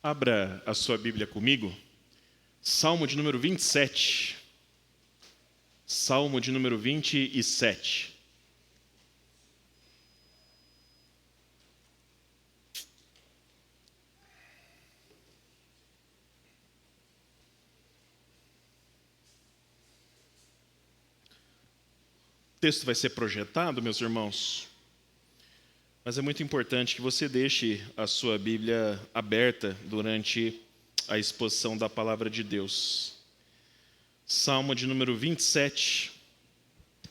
Abra a sua Bíblia comigo, Salmo de número 27. Salmo de número 27. O texto vai ser projetado, meus irmãos, mas é muito importante que você deixe a sua Bíblia aberta durante a exposição da palavra de Deus. Salmo de número 27,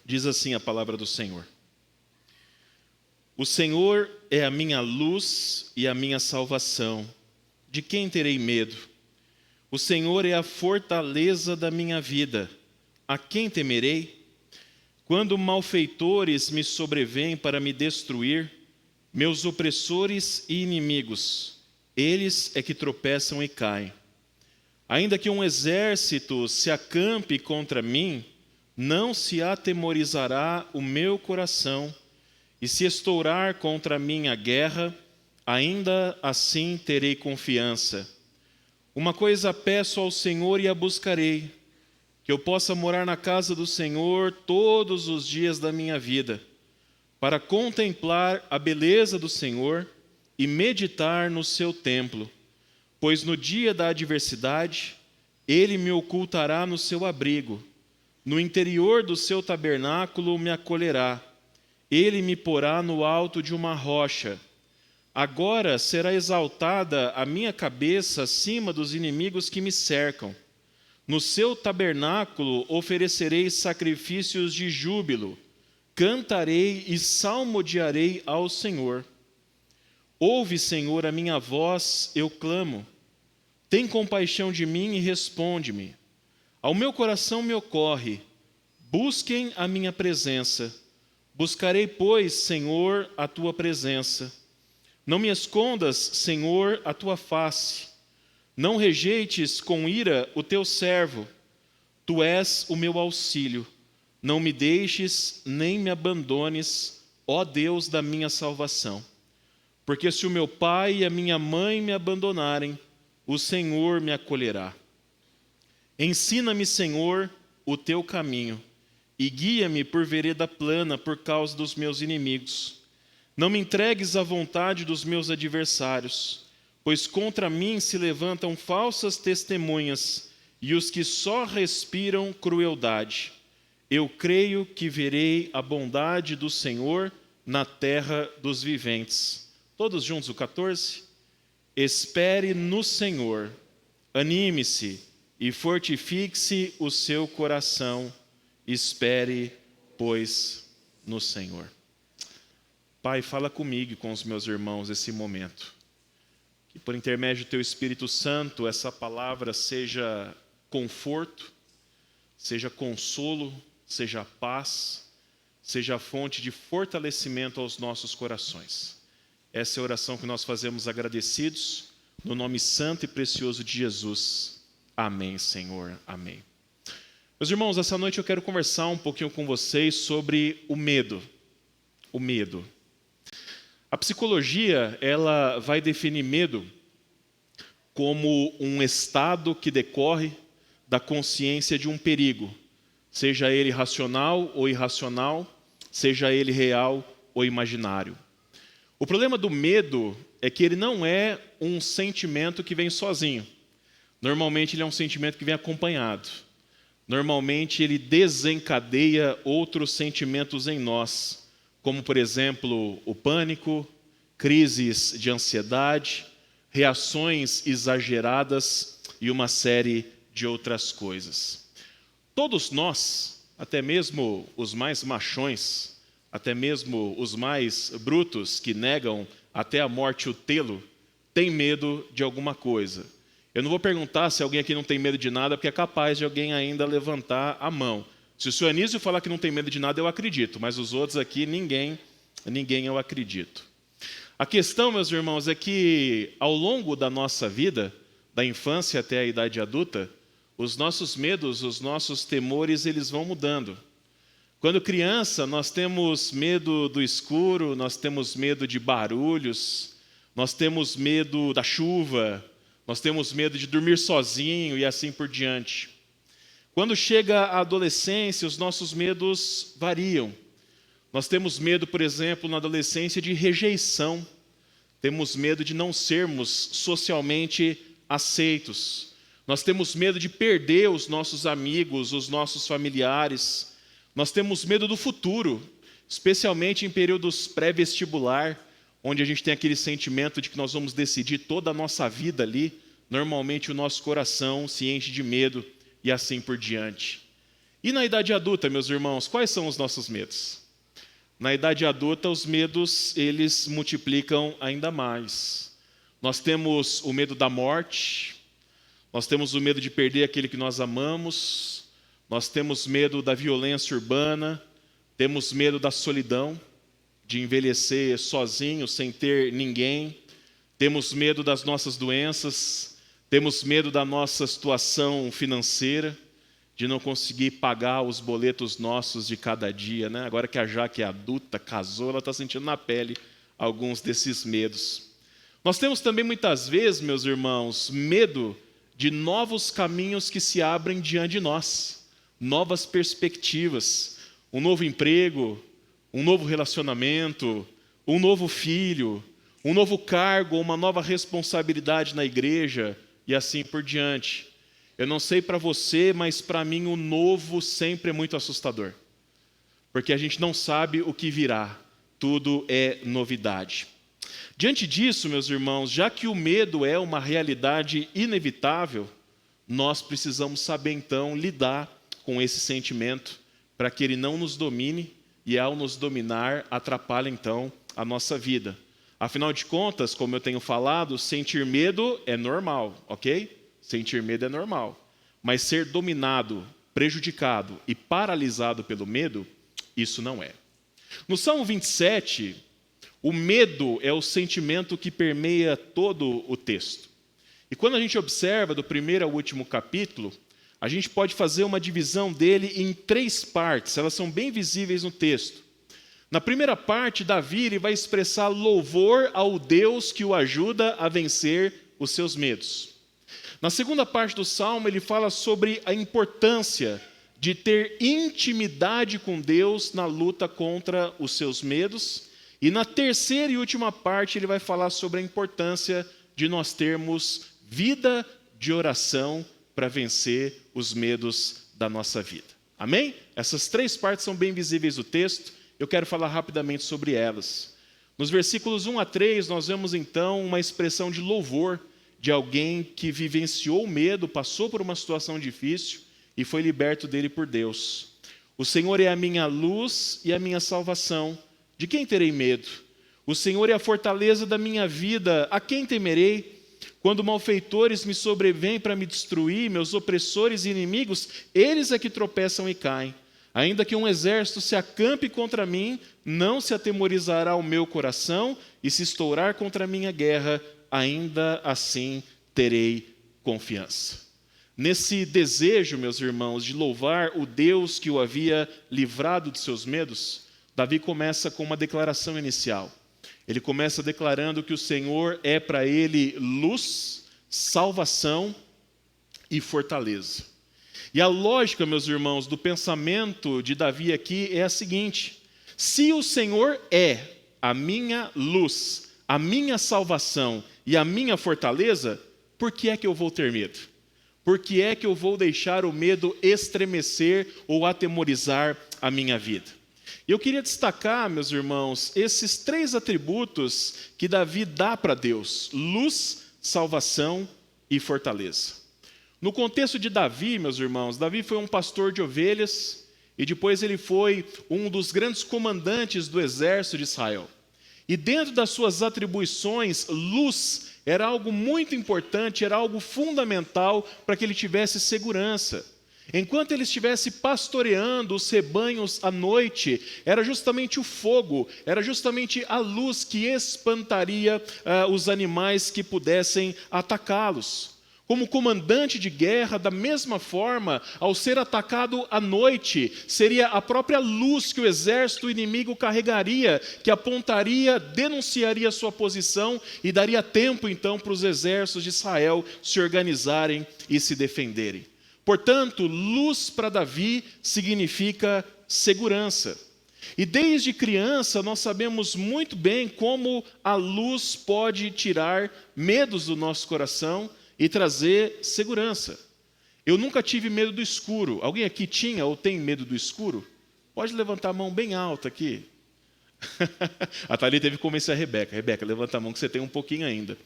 diz assim a palavra do Senhor. O Senhor é a minha luz e a minha salvação. De quem terei medo? O Senhor é a fortaleza da minha vida. A quem temerei? Quando malfeitores me sobrevêm para me destruir, meus opressores e inimigos, eles é que tropeçam e caem. Ainda que um exército se acampe contra mim, não se atemorizará o meu coração, e se estourar contra mim a guerra, ainda assim terei confiança. Uma coisa peço ao Senhor e a buscarei, que eu possa morar na casa do Senhor todos os dias da minha vida, para contemplar a beleza do Senhor e meditar no seu templo. Pois no dia da adversidade, Ele me ocultará no seu abrigo, no interior do seu tabernáculo me acolherá, Ele me porá no alto de uma rocha. Agora será exaltada a minha cabeça acima dos inimigos que me cercam. No seu tabernáculo oferecerei sacrifícios de júbilo, cantarei e salmodiarei ao Senhor. Ouve, Senhor, a minha voz, eu clamo. Tem compaixão de mim e responde-me. Ao meu coração me ocorre, busquem a minha presença. Buscarei, pois, Senhor, a tua presença. Não me escondas, Senhor, a tua face. Não rejeites com ira o teu servo. Tu és o meu auxílio. Não me deixes, nem me abandones, ó Deus da minha salvação. Porque se o meu pai e a minha mãe me abandonarem, o Senhor me acolherá. Ensina-me, Senhor, o teu caminho, e guia-me por vereda plana por causa dos meus inimigos. Não me entregues à vontade dos meus adversários, pois contra mim se levantam falsas testemunhas, e os que só respiram crueldade. Eu creio que verei a bondade do Senhor na terra dos viventes. Todos juntos, o 14. Espere no Senhor, anime-se e fortifique-se o seu coração. Espere, pois, no Senhor. Pai, fala comigo e com os meus irmãos esse momento. Que por intermédio do teu Espírito Santo, essa palavra seja conforto, seja consolo, seja paz, seja fonte de fortalecimento aos nossos corações. Essa é a oração que nós fazemos agradecidos, no nome santo e precioso de Jesus. Amém, Senhor. Amém. Meus irmãos, essa noite eu quero conversar um pouquinho com vocês sobre o medo. O medo. A psicologia, ela vai definir medo como um estado que decorre da consciência de um perigo, seja ele racional ou irracional, seja ele real ou imaginário. O problema do medo é que ele não é um sentimento que vem sozinho. Normalmente ele é um sentimento que vem acompanhado. Normalmente ele desencadeia outros sentimentos em nós, como por exemplo o pânico, crises de ansiedade, reações exageradas e uma série de outras coisas. Todos nós, até mesmo os mais machões, até mesmo os mais brutos que negam até a morte o tê-lo, têm medo de alguma coisa. Eu não vou perguntar se alguém aqui não tem medo de nada, porque é capaz de alguém ainda levantar a mão. Se o senhor Anísio falar que não tem medo de nada, eu acredito, mas os outros aqui, ninguém eu acredito. A questão, meus irmãos, é que ao longo da nossa vida, da infância até a idade adulta, os nossos medos, os nossos temores, eles vão mudando. Quando criança, nós temos medo do escuro, nós temos medo de barulhos, nós temos medo da chuva, nós temos medo de dormir sozinho e assim por diante. Quando chega a adolescência, os nossos medos variam. Nós temos medo, por exemplo, na adolescência de rejeição. Temos medo de não sermos socialmente aceitos. Nós temos medo de perder os nossos amigos, os nossos familiares. Nós temos medo do futuro, especialmente em períodos pré-vestibular, onde a gente tem aquele sentimento de que nós vamos decidir toda a nossa vida ali. Normalmente o nosso coração se enche de medo e assim por diante. E na idade adulta, meus irmãos, quais são os nossos medos? Na idade adulta, os medos, eles multiplicam ainda mais. Nós temos o medo da morte, nós temos o medo de perder aquele que nós amamos, nós temos medo da violência urbana, temos medo da solidão, de envelhecer sozinho, sem ter ninguém, temos medo das nossas doenças, temos medo da nossa situação financeira, de não conseguir pagar os boletos nossos de cada dia, né? Agora que a Jaque é adulta, casou, ela está sentindo na pele alguns desses medos. Nós temos também muitas vezes, meus irmãos, medo de novos caminhos que se abrem diante de nós, novas perspectivas, um novo emprego, um novo relacionamento, um novo filho, um novo cargo, uma nova responsabilidade na igreja e assim por diante. Eu não sei para você, mas para mim o novo sempre é muito assustador, porque a gente não sabe o que virá, tudo é novidade. Diante disso, meus irmãos, já que o medo é uma realidade inevitável, nós precisamos saber então lidar com esse sentimento para que ele não nos domine e ao nos dominar atrapalhe então a nossa vida. Afinal de contas, como eu tenho falado, sentir medo é normal, ok? Sentir medo é normal, mas ser dominado, prejudicado e paralisado pelo medo, isso não é. No Salmo 27, o medo é o sentimento que permeia todo o texto. E quando a gente observa do primeiro ao último capítulo, a gente pode fazer uma divisão dele em 3 partes, elas são bem visíveis no texto. Na primeira parte, Davi ele vai expressar louvor ao Deus que o ajuda a vencer os seus medos. Na segunda parte do Salmo, ele fala sobre a importância de ter intimidade com Deus na luta contra os seus medos. E na terceira e última parte, ele vai falar sobre a importância de nós termos vida de oração para vencer os medos da nossa vida. Amém? Essas 3 partes são bem visíveis no texto. Eu quero falar rapidamente sobre elas. Nos versículos 1 a 3, nós vemos então uma expressão de louvor de alguém que vivenciou o medo, passou por uma situação difícil e foi liberto dele por Deus. O Senhor é a minha luz e a minha salvação. De quem terei medo? O Senhor é a fortaleza da minha vida. A quem temerei? Quando malfeitores me sobrevêm para me destruir, meus opressores e inimigos, eles é que tropeçam e caem. Ainda que um exército se acampe contra mim, não se atemorizará o meu coração, e se estourar contra a minha guerra, ainda assim terei confiança. Nesse desejo, meus irmãos, de louvar o Deus que o havia livrado de seus medos, Davi começa com uma declaração inicial. Ele começa declarando que o Senhor é para ele luz, salvação e fortaleza. E a lógica, meus irmãos, do pensamento de Davi aqui é a seguinte: se o Senhor é a minha luz, a minha salvação e a minha fortaleza, por que é que eu vou ter medo? Por que é que eu vou deixar o medo estremecer ou atemorizar a minha vida? Eu queria destacar, meus irmãos, esses 3 atributos que Davi dá para Deus: luz, salvação e fortaleza. No contexto de Davi, meus irmãos, Davi foi um pastor de ovelhas e depois ele foi um dos grandes comandantes do exército de Israel. E dentro das suas atribuições, luz era algo muito importante, era algo fundamental para que ele tivesse segurança. Enquanto ele estivesse pastoreando os rebanhos à noite, era justamente o fogo, era justamente a luz que espantaria os animais que pudessem atacá-los. Como comandante de guerra, da mesma forma, ao ser atacado à noite, seria a própria luz que o exército inimigo carregaria, que apontaria, denunciaria sua posição e daria tempo então para os exércitos de Israel se organizarem e se defenderem. Portanto, luz para Davi significa segurança. E desde criança nós sabemos muito bem como a luz pode tirar medos do nosso coração e trazer segurança. Eu nunca tive medo do escuro. Alguém aqui tinha ou tem medo do escuro? Pode levantar a mão bem alta aqui. A Thalia teve que convencer a Rebeca. Rebeca, levanta a mão que você tem um pouquinho ainda.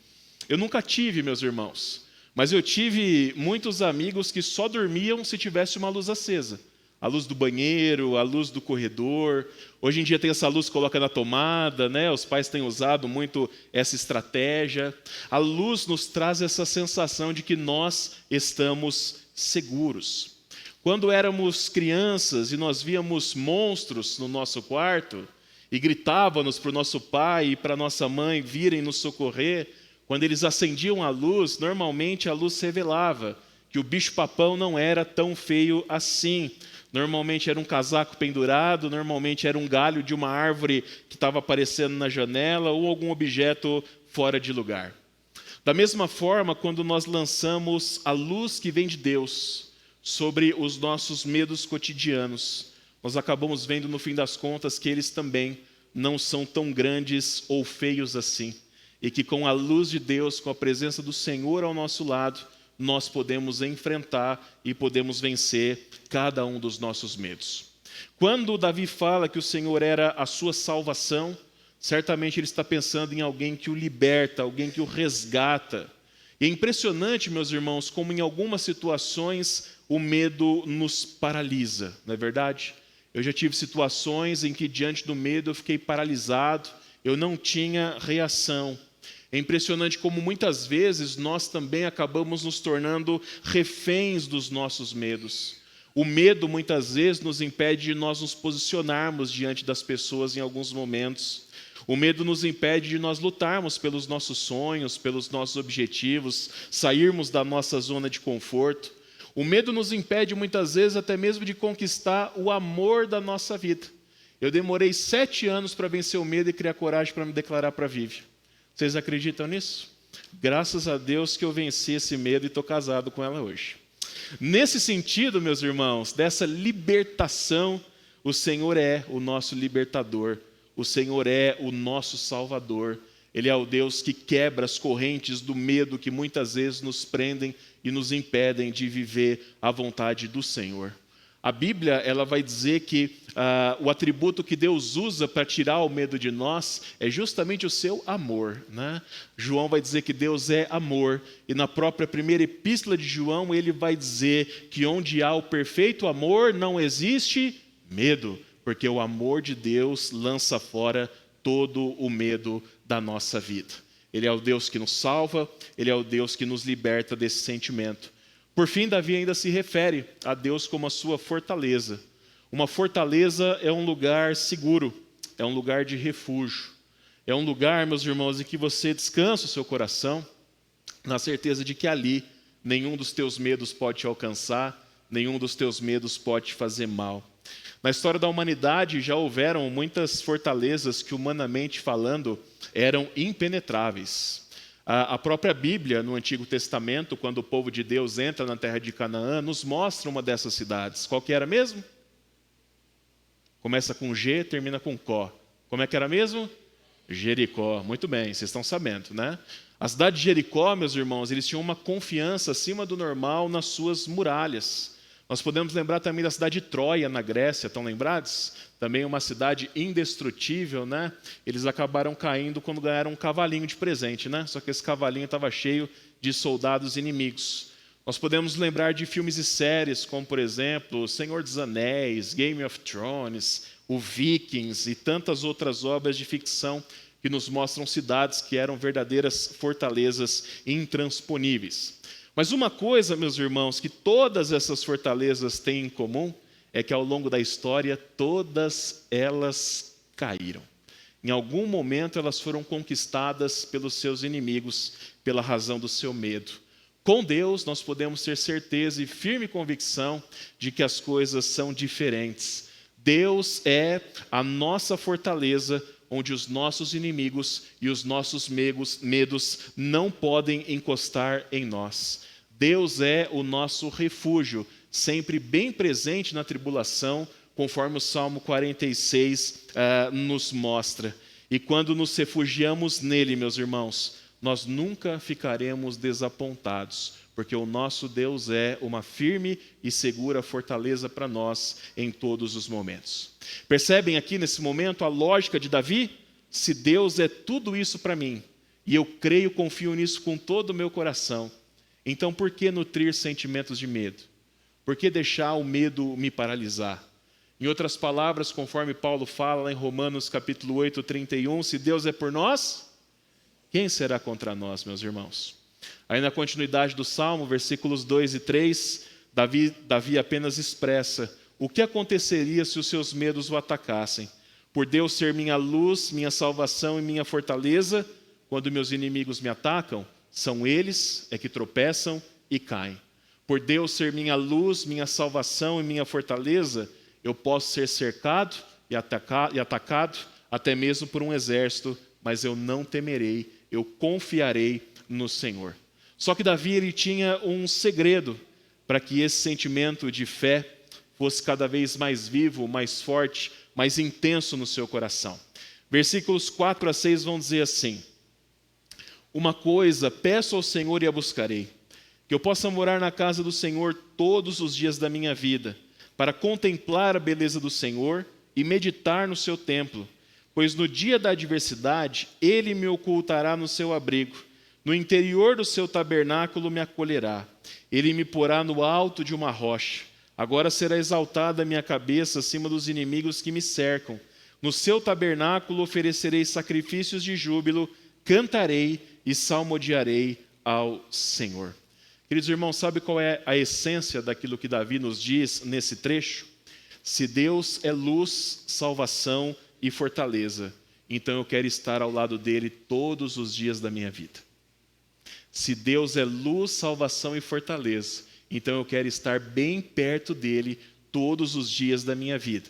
Eu nunca tive, meus irmãos, mas eu tive muitos amigos que só dormiam se tivesse uma luz acesa. A luz do banheiro, a luz do corredor. Hoje em dia tem essa luz que coloca na tomada, né? Os pais têm usado muito essa estratégia. A luz nos traz essa sensação de que nós estamos seguros. Quando éramos crianças e nós víamos monstros no nosso quarto e gritávamos para o nosso pai e para a nossa mãe virem nos socorrer, quando eles acendiam a luz, normalmente a luz revelava que o bicho-papão não era tão feio assim. Normalmente era um casaco pendurado, normalmente era um galho de uma árvore que estava aparecendo na janela ou algum objeto fora de lugar. Da mesma forma, quando nós lançamos a luz que vem de Deus sobre os nossos medos cotidianos, nós acabamos vendo no fim das contas que eles também não são tão grandes ou feios assim. E que com a luz de Deus, com a presença do Senhor ao nosso lado, nós podemos enfrentar e podemos vencer cada um dos nossos medos. Quando Davi fala que o Senhor era a sua salvação, certamente ele está pensando em alguém que o liberta, alguém que o resgata. E é impressionante, meus irmãos, como em algumas situações o medo nos paralisa, não é verdade? Eu já tive situações em que diante do medo eu fiquei paralisado, eu não tinha reação. É impressionante como muitas vezes nós também acabamos nos tornando reféns dos nossos medos. O medo muitas vezes nos impede de nós nos posicionarmos diante das pessoas em alguns momentos. O medo nos impede de nós lutarmos pelos nossos sonhos, pelos nossos objetivos, sairmos da nossa zona de conforto. O medo nos impede muitas vezes até mesmo de conquistar o amor da nossa vida. Eu demorei 7 anos para vencer o medo e criar coragem para me declarar para a Vivi. Vocês acreditam nisso? Graças a Deus que eu venci esse medo e estou casado com ela hoje. Nesse sentido, meus irmãos, dessa libertação, o Senhor é o nosso libertador. O Senhor é o nosso salvador. Ele é o Deus que quebra as correntes do medo que muitas vezes nos prendem e nos impedem de viver a vontade do Senhor. A Bíblia ela vai dizer que o atributo que Deus usa para tirar o medo de nós é justamente o seu amor, né? João vai dizer que Deus é amor, e na própria primeira epístola de João ele vai dizer que onde há o perfeito amor não existe medo, porque o amor de Deus lança fora todo o medo da nossa vida. Ele é o Deus que nos salva, Ele é o Deus que nos liberta desse sentimento. Por fim, Davi ainda se refere a Deus como a sua fortaleza. Uma fortaleza é um lugar seguro, é um lugar de refúgio. É um lugar, meus irmãos, em que você descansa o seu coração, na certeza de que ali nenhum dos teus medos pode te alcançar, nenhum dos teus medos pode te fazer mal. Na história da humanidade já houveram muitas fortalezas que, humanamente falando, eram impenetráveis. A própria Bíblia, no Antigo Testamento, quando o povo de Deus entra na terra de Canaã, nos mostra uma dessas cidades. Qual que era mesmo? Começa com G, termina com Có. Como é que era mesmo? Jericó. Muito bem, vocês estão sabendo, né? A cidade de Jericó, meus irmãos, eles tinham uma confiança acima do normal nas suas muralhas. Nós podemos lembrar também da cidade de Troia, na Grécia, estão lembrados? Também uma cidade indestrutível, né? Eles acabaram caindo quando ganharam um cavalinho de presente, né? Só que esse cavalinho estava cheio de soldados inimigos. Nós podemos lembrar de filmes e séries, como, por exemplo, O Senhor dos Anéis, Game of Thrones, o Vikings e tantas outras obras de ficção que nos mostram cidades que eram verdadeiras fortalezas intransponíveis. Mas uma coisa, meus irmãos, que todas essas fortalezas têm em comum é que ao longo da história todas elas caíram. Em algum momento elas foram conquistadas pelos seus inimigos pela razão do seu medo. Com Deus, nós podemos ter certeza e firme convicção de que as coisas são diferentes. Deus é a nossa fortaleza, onde os nossos inimigos e os nossos medos não podem encostar em nós. Deus é o nosso refúgio, sempre bem presente na tribulação, conforme o Salmo 46 nos mostra. E quando nos refugiamos nele, meus irmãos, nós nunca ficaremos desapontados, porque o nosso Deus é uma firme e segura fortaleza para nós em todos os momentos. Percebem aqui nesse momento a lógica de Davi? Se Deus é tudo isso para mim, e eu creio, confio nisso com todo o meu coração, então por que nutrir sentimentos de medo? Por que deixar o medo me paralisar? Em outras palavras, conforme Paulo fala em Romanos capítulo 8, 31, se Deus é por nós, quem será contra nós, meus irmãos? Aí na continuidade do Salmo, versículos 2 e 3, Davi apenas expressa o que aconteceria se os seus medos o atacassem. Por Deus ser minha luz, minha salvação e minha fortaleza, quando meus inimigos me atacam, são eles que tropeçam e caem. Por Deus ser minha luz, minha salvação e minha fortaleza, eu posso ser cercado e atacado, até mesmo por um exército, mas eu não temerei, eu confiarei no Senhor. Só que Davi ele tinha um segredo para que esse sentimento de fé fosse cada vez mais vivo, mais forte, mais intenso no seu coração. Versículos 4 a 6 vão dizer assim: uma coisa peço ao Senhor e a buscarei, que eu possa morar na casa do Senhor todos os dias da minha vida, para contemplar a beleza do Senhor e meditar no seu templo. Pois no dia da adversidade, ele me ocultará no seu abrigo, no interior do seu tabernáculo me acolherá. Ele me porá no alto de uma rocha. Agora será exaltada a minha cabeça acima dos inimigos que me cercam. No seu tabernáculo oferecerei sacrifícios de júbilo, cantarei e salmodiarei ao Senhor. Queridos irmãos, sabe qual é a essência daquilo que Davi nos diz nesse trecho? Se Deus é luz, salvação e fortaleza, então eu quero estar ao lado dele todos os dias da minha vida. Se Deus é luz, salvação e fortaleza, então eu quero estar bem perto dele todos os dias da minha vida.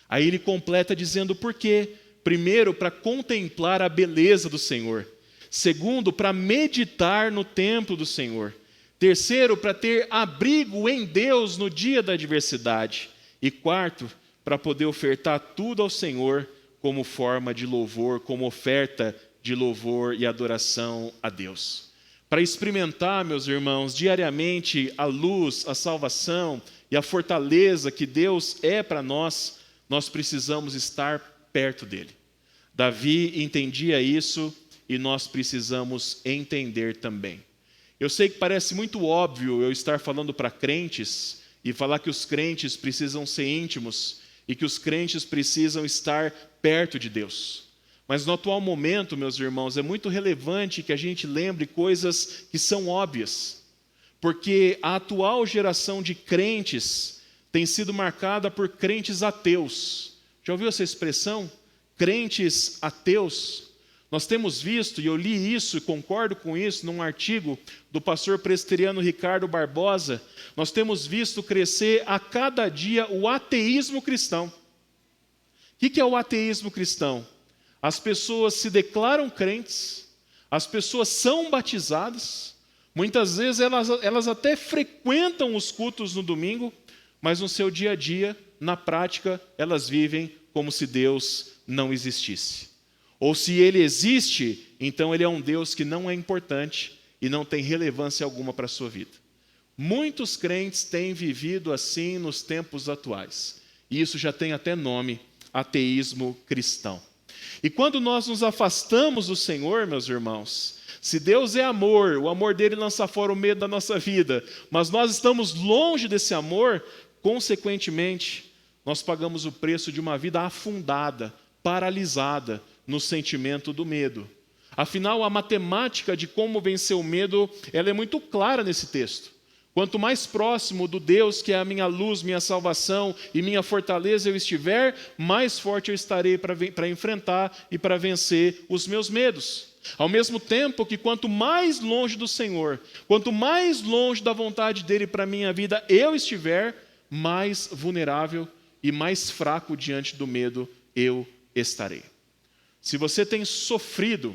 Aí ele completa dizendo por quê? Primeiro, para contemplar a beleza do Senhor. Segundo, para meditar no templo do Senhor. Terceiro, para ter abrigo em Deus no dia da adversidade. E quarto, para poder ofertar tudo ao Senhor como forma de louvor, como oferta de louvor e adoração a Deus. Para experimentar, meus irmãos, diariamente a luz, a salvação e a fortaleza que Deus é para nós, nós precisamos estar perto dele. Davi entendia isso e nós precisamos entender também. Eu sei que parece muito óbvio eu estar falando para crentes e falar que os crentes precisam ser íntimos e que os crentes precisam estar perto de Deus. Mas no atual momento, meus irmãos, é muito relevante que a gente lembre coisas que são óbvias, porque a atual geração de crentes tem sido marcada por crentes ateus. Já ouviu essa expressão? Crentes ateus. Nós temos visto, e eu li isso e concordo com isso, num artigo do pastor presbiteriano Ricardo Barbosa, nós temos visto crescer a cada dia o ateísmo cristão. O que é o ateísmo cristão? As pessoas se declaram crentes, as pessoas são batizadas, muitas vezes elas até frequentam os cultos no domingo, mas no seu dia a dia, na prática, elas vivem como se Deus não existisse. Ou se ele existe, então ele é um Deus que não é importante e não tem relevância alguma para a sua vida. Muitos crentes têm vivido assim nos tempos atuais. E isso já tem até nome, ateísmo cristão. E quando nós nos afastamos do Senhor, meus irmãos, se Deus é amor, o amor dele lança fora o medo da nossa vida, mas nós estamos longe desse amor, consequentemente, nós pagamos o preço de uma vida afundada, paralisada, no sentimento do medo. Afinal, a matemática de como vencer o medo, ela é muito clara nesse texto. Quanto mais próximo do Deus que é a minha luz, minha salvação e minha fortaleza eu estiver, mais forte eu estarei para enfrentar e para vencer os meus medos. Ao mesmo tempo que quanto mais longe do Senhor, quanto mais longe da vontade dEle para a minha vida eu estiver, mais vulnerável e mais fraco diante do medo eu estarei. Se você tem sofrido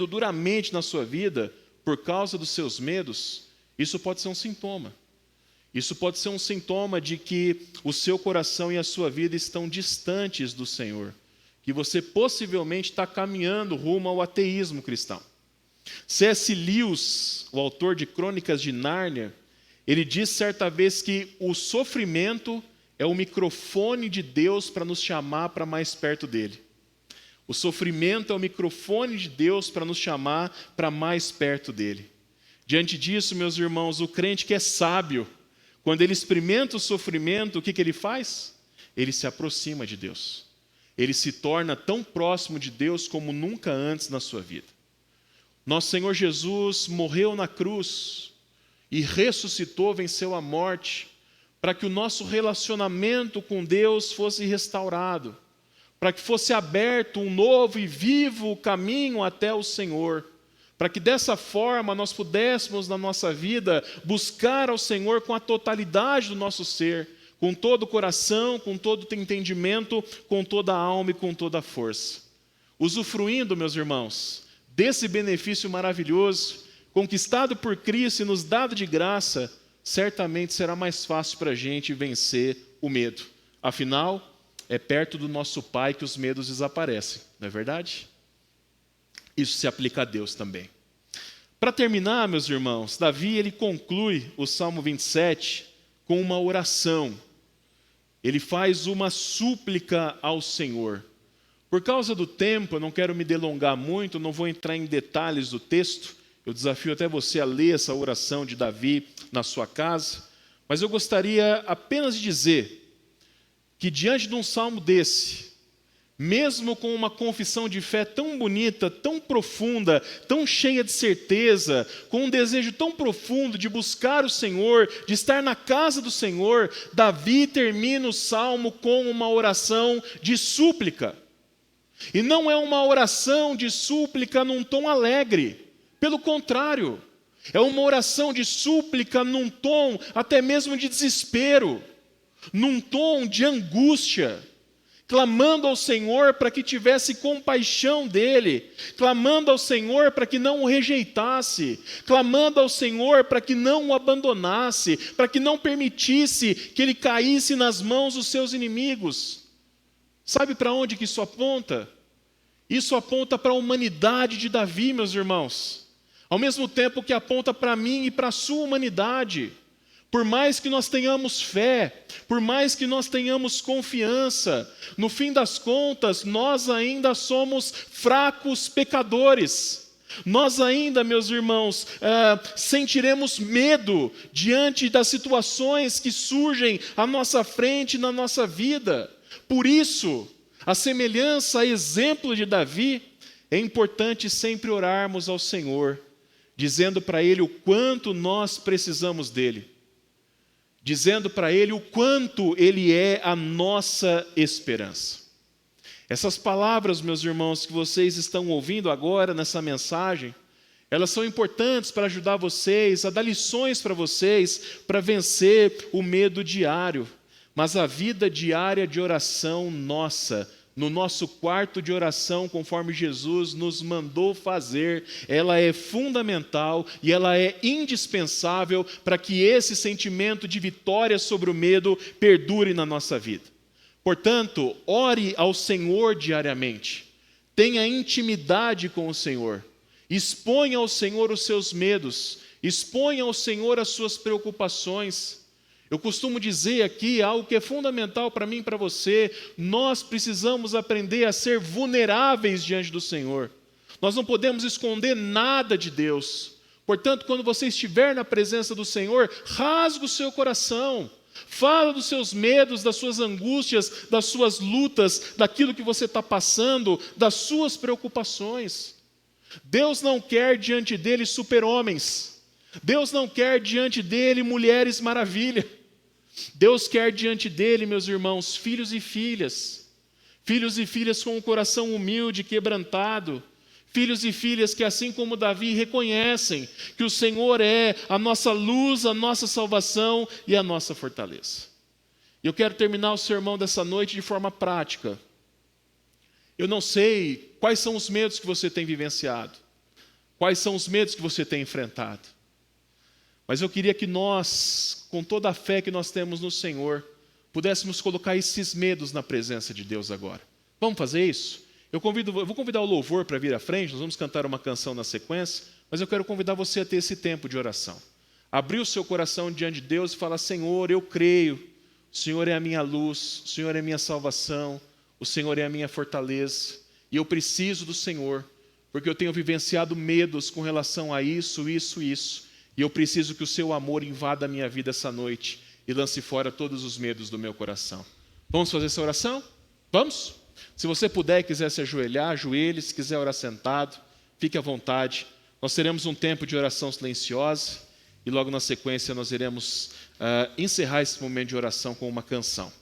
duramente na sua vida por causa dos seus medos, isso pode ser um sintoma. Isso pode ser um sintoma de que o seu coração e a sua vida estão distantes do Senhor, que você possivelmente está caminhando rumo ao ateísmo cristão. C.S. Lewis, o autor de Crônicas de Nárnia, ele disse certa vez que o sofrimento é o microfone de Deus para nos chamar para mais perto dele. O sofrimento é o microfone de Deus para nos chamar para mais perto dele. Diante disso, meus irmãos, o crente que é sábio, quando ele experimenta o sofrimento, o que ele faz? Ele se aproxima de Deus. Ele se torna tão próximo de Deus como nunca antes na sua vida. Nosso Senhor Jesus morreu na cruz e ressuscitou, venceu a morte, para que o nosso relacionamento com Deus fosse restaurado, para que fosse aberto um novo e vivo caminho até o Senhor, para que dessa forma nós pudéssemos na nossa vida buscar ao Senhor com a totalidade do nosso ser, com todo o coração, com todo o entendimento, com toda a alma e com toda a força. Usufruindo, meus irmãos, desse benefício maravilhoso, conquistado por Cristo e nos dado de graça, certamente será mais fácil para a gente vencer o medo. Afinal, é perto do nosso Pai que os medos desaparecem, não é verdade? Isso se aplica a Deus também. Para terminar, meus irmãos, Davi ele conclui o Salmo 27 com uma oração. Ele faz uma súplica ao Senhor. Por causa do tempo, eu não quero me delongar muito, não vou entrar em detalhes do texto. Eu desafio até você a ler essa oração de Davi na sua casa. Mas eu gostaria apenas de dizer que diante de um salmo desse, mesmo com uma confissão de fé tão bonita, tão profunda, tão cheia de certeza, com um desejo tão profundo de buscar o Senhor, de estar na casa do Senhor, Davi termina o salmo com uma oração de súplica. E não é uma oração de súplica num tom alegre, pelo contrário, é uma oração de súplica num tom até mesmo de desespero, num tom de angústia, clamando ao Senhor para que tivesse compaixão dele, clamando ao Senhor para que não o rejeitasse, clamando ao Senhor para que não o abandonasse, para que não permitisse que ele caísse nas mãos dos seus inimigos. Sabe para onde que isso aponta? Isso aponta para a humanidade de Davi, meus irmãos, ao mesmo tempo que aponta para mim e para a sua humanidade. Por mais que nós tenhamos fé, por mais que nós tenhamos confiança, no fim das contas, nós ainda somos fracos pecadores. Nós ainda, meus irmãos, sentiremos medo diante das situações que surgem à nossa frente na nossa vida. Por isso, a semelhança, a exemplo de Davi, é importante sempre orarmos ao Senhor, dizendo para Ele o quanto nós precisamos dEle. Dizendo para Ele o quanto Ele é a nossa esperança. Essas palavras, meus irmãos, que vocês estão ouvindo agora nessa mensagem, elas são importantes para ajudar vocês, a dar lições para vocês, para vencer o medo diário. Mas a vida diária de oração nossa, no nosso quarto de oração, conforme Jesus nos mandou fazer, ela é fundamental e ela é indispensável para que esse sentimento de vitória sobre o medo perdure na nossa vida. Portanto, ore ao Senhor diariamente, tenha intimidade com o Senhor, exponha ao Senhor os seus medos, exponha ao Senhor as suas preocupações. Eu costumo dizer aqui algo que é fundamental para mim e para você: nós precisamos aprender a ser vulneráveis diante do Senhor. Nós não podemos esconder nada de Deus. Portanto, quando você estiver na presença do Senhor, rasga o seu coração. Fala dos seus medos, das suas angústias, das suas lutas, daquilo que você está passando, das suas preocupações. Deus não quer diante dele super-homens. Deus não quer diante dele mulheres maravilha. Deus quer diante dele, meus irmãos, filhos e filhas com um coração humilde, quebrantado, filhos e filhas que, assim como Davi, reconhecem que o Senhor é a nossa luz, a nossa salvação e a nossa fortaleza. E eu quero terminar o sermão dessa noite de forma prática. Eu não sei quais são os medos que você tem vivenciado, quais são os medos que você tem enfrentado, mas eu queria que nós, com toda a fé que nós temos no Senhor, pudéssemos colocar esses medos na presença de Deus agora. Vamos fazer isso? Eu vou convidar o louvor para vir à frente, nós vamos cantar uma canção na sequência, mas eu quero convidar você a ter esse tempo de oração. Abrir o seu coração diante de Deus e falar: Senhor, eu creio, o Senhor é a minha luz, o Senhor é a minha salvação, o Senhor é a minha fortaleza, e eu preciso do Senhor, porque eu tenho vivenciado medos com relação a isso, e eu preciso que o seu amor invada a minha vida essa noite e lance fora todos os medos do meu coração. Vamos fazer essa oração? Vamos? Se você puder e quiser se ajoelhar, ajoelhe. Se quiser orar sentado, fique à vontade. Nós teremos um tempo de oração silenciosa e logo na sequência nós iremos encerrar esse momento de oração com uma canção.